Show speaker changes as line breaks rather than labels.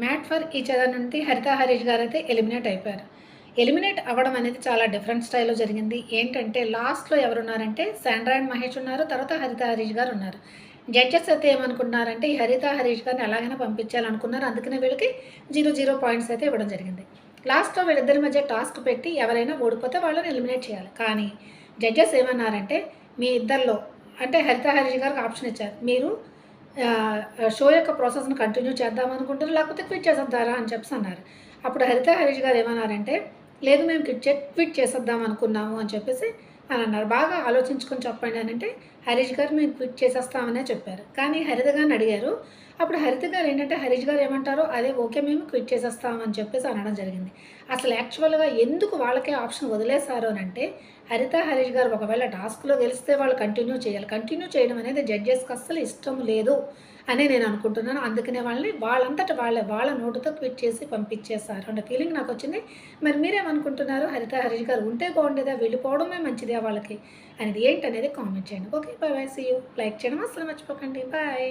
Made for each other నుండి హరిత హరీష్ గారు అయితే ఎలిమినేట్ అయిపోయారు. ఎలిమినేట్ అవ్వడం అనేది చాలా డిఫరెంట్ స్టైల్‌లో జరిగింది. ఏంటంటే లాస్ట్‌లో ఎవరున్నారంటే శాండ్రా అండ్ మహేష్ ఉన్నారు. తర్వాత హరిత హరీష్ గారు ఉన్నారు. జడ్జెస్ అయితే ఏమనుకున్నారంటే ఈ హరిత హరీష్ గారిని ఎలాగైనా పంపించాలనుకున్నారు. అందుకనే వీళ్ళకి 0, 0 పాయింట్స్ అయితే ఇవ్వడం జరిగింది. లాస్ట్‌లో వీళ్ళిద్దరి మధ్య టాస్క్ పెట్టి ఎవరైనా ఓడిపోతే వాళ్ళని ఎలిమినేట్ చేయాలి. కానీ జడ్జెస్ ఏమన్నారంటే మీ ఇద్దరిలో అంటే హరిత హరీష్ గారికి ఆప్షన్ ఇచ్చారు. మీరు షో యొక్క ప్రాసెస్‌ని కంటిన్యూ చేద్దామనుకుంటారా? లేకపోతే క్విట్ చేసేద్దారా అని అన్నారు. అప్పుడు హరిత హరీష్ గారు ఏమన్నారంటే, లేదు మేము క్విట్ చేసేద్దాం అనుకున్నాము అని చెప్పేసి అన్నారు. బాగా ఆలోచించుకొని చెప్పండి అనంటే, హరీష్ గారు మేము క్విట్ చేసేస్తామనే చెప్పారు. కానీ హరిత గారిని అడిగారు. అప్పుడు హరిత గారు ఏంటంటే, హరీష్ గారు ఏమంటారో అదే ఓకే మేము క్విట్ చేసేస్తాం అని చెప్పేసి అనడం జరిగింది. అసలు యాక్చువల్‌గా ఎందుకు వాళ్ళకే ఆప్షన్ వదిలేసారు అనంటే, హరిత హరీష్ గారు ఒకవేళ టాస్క్‌లో గెలిస్తే వాళ్ళు కంటిన్యూ చేయాలి. కంటిన్యూ చేయడం అనేది జడ్జెస్‌కి అస్సలు ఇష్టం లేదు అని నేను అనుకుంటున్నాను. అందుకనే వాళ్ళని వాళ్ళంతట వాళ్ళే వాళ్ళ నోటితో క్విట్ చేసి పంపించేశారు అన్న ఫీలింగ్ నాకొచ్చింది. మరి మీరేమనుకుంటున్నారు? హరిత హరీష్ గారు ఉంటే బాగుండేదా? వెళ్ళిపోవడమే మంచిదా వాళ్ళకి అనేది ఏంటనేది కామెంట్ చేయండి. Okay. Bye bye. See you. Like చేయడం అస్సలు మర్చిపోకండి. బాయ్.